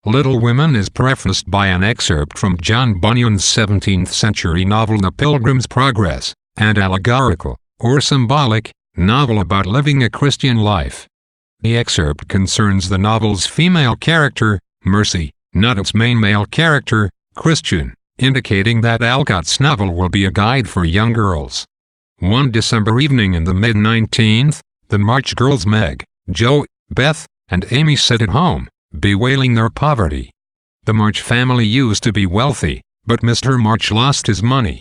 Little Women is prefaced by an excerpt from John Bunyan's 17th-century novel The Pilgrim's Progress, an allegorical, or symbolic, novel about living a Christian life. The excerpt concerns the novel's female character, Mercy, not its main male character, Christian, indicating that Alcott's novel will be a guide for young girls. One December evening in the mid-19th, the March girls Meg, Jo, Beth, and Amy sit at home, bewailing their poverty. The March family used to be wealthy, but Mr. March lost his money.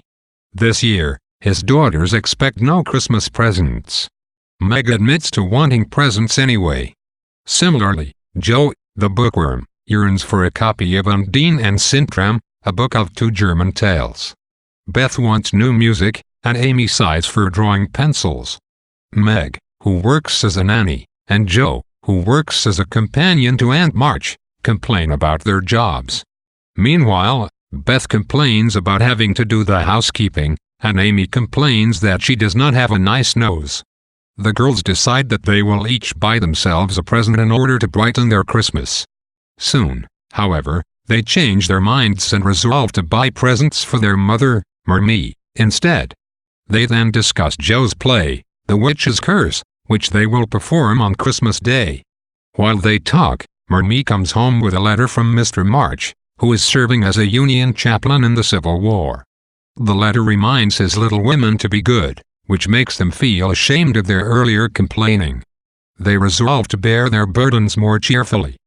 This year, his daughters expect no Christmas presents. Meg admits to wanting presents anyway. Similarly, Jo, the bookworm, yearns for a copy of Undine and Sintram, a book of 2 German tales. Beth wants new music, and Amy sighs for drawing pencils. Meg, who works as a nanny, and Jo, who works as a companion to Aunt March, complain about their jobs. Meanwhile, Beth complains about having to do the housekeeping, and Amy complains that she does not have a nice nose. The girls decide that they will each buy themselves a present in order to brighten their Christmas. Soon, however, they change their minds and resolve to buy presents for their mother, Marmee, instead. They then discuss Jo's play, The Witch's Curse, which they will perform on Christmas Day. While they talk, Marmee comes home with a letter from Mr. March, who is serving as a Union chaplain in the Civil War. The letter reminds his little women to be good, which makes them feel ashamed of their earlier complaining. They resolve to bear their burdens more cheerfully.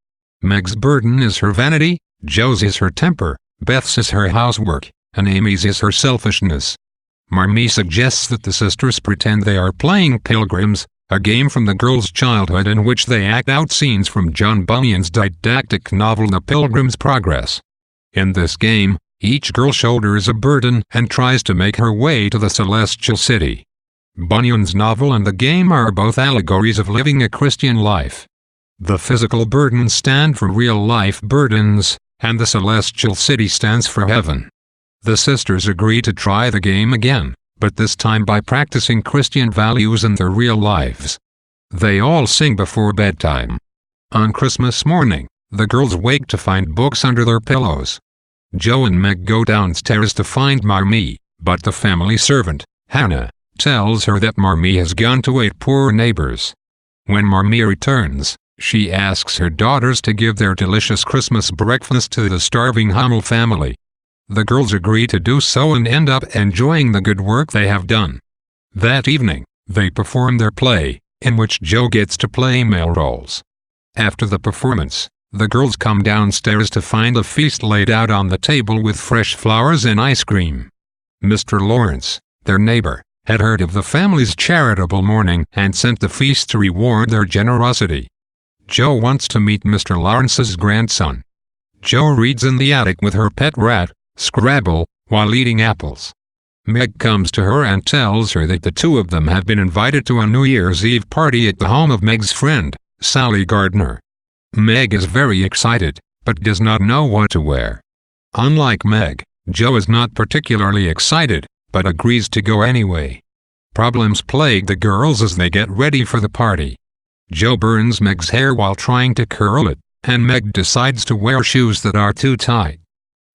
Meg's burden is her vanity, Jo's is her temper, Beth's is her housework, and Amy's is her selfishness. Marmee suggests that the sisters pretend they are playing Pilgrims, a game from the girls' childhood in which they act out scenes from John Bunyan's didactic novel The Pilgrim's Progress. In this game, each girl shoulders a burden and tries to make her way to the celestial city. Bunyan's novel and the game are both allegories of living a Christian life. The physical burdens stand for real-life burdens, and the celestial city stands for heaven. The sisters agree to try the game again, but this time by practicing Christian values in their real lives. They all sing before bedtime. On Christmas morning, the girls wake to find books under their pillows. Jo and Meg go downstairs to find Marmee, but the family servant, Hannah, tells her that Marmee has gone to aid poor neighbors. When Marmee returns, she asks her daughters to give their delicious Christmas breakfast to the starving Hummel family. The girls agree to do so and end up enjoying the good work they have done. That evening, they perform their play, in which Jo gets to play male roles. After the performance, the girls come downstairs to find a feast laid out on the table with fresh flowers and ice cream. Mr. Lawrence, their neighbor, had heard of the family's charitable morning and sent the feast to reward their generosity. Jo wants to meet Mr. Lawrence's grandson. Jo reads in the attic with her pet rat, Scrabble, while eating apples. Meg comes to her and tells her that the two of them have been invited to a New Year's Eve party at the home of Meg's friend, Sally Gardner. Meg is very excited, but does not know what to wear. Unlike Meg, Jo is not particularly excited, but agrees to go anyway. Problems plague the girls as they get ready for the party. Jo burns Meg's hair while trying to curl it, and Meg decides to wear shoes that are too tight.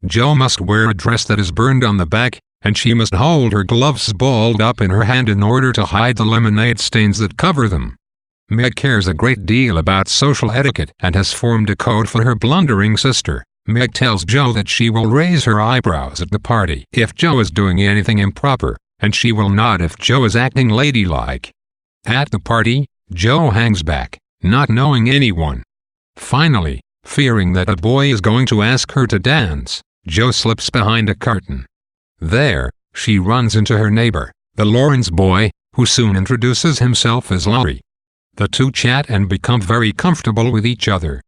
Jo must wear a dress that is burned on the back, and she must hold her gloves balled up in her hand in order to hide the lemonade stains that cover them. Meg cares a great deal about social etiquette and has formed a code for her blundering sister. Meg tells Jo that she will raise her eyebrows at the party if Jo is doing anything improper, and she will not if Jo is acting ladylike. At the party, Jo hangs back, not knowing anyone. Finally, fearing that a boy is going to ask her to dance, Jo slips behind a curtain. There, she runs into her neighbor, the Lawrence boy, who soon introduces himself as Laurie. The two chat and become very comfortable with each other.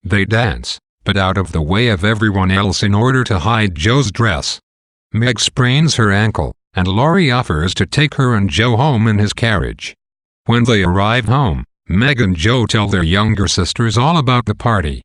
They dance, but out of the way of everyone else in order to hide Jo's dress. Meg sprains her ankle, and Laurie offers to take her and Jo home in his carriage. When they arrive home, Meg and Jo tell their younger sisters all about the party.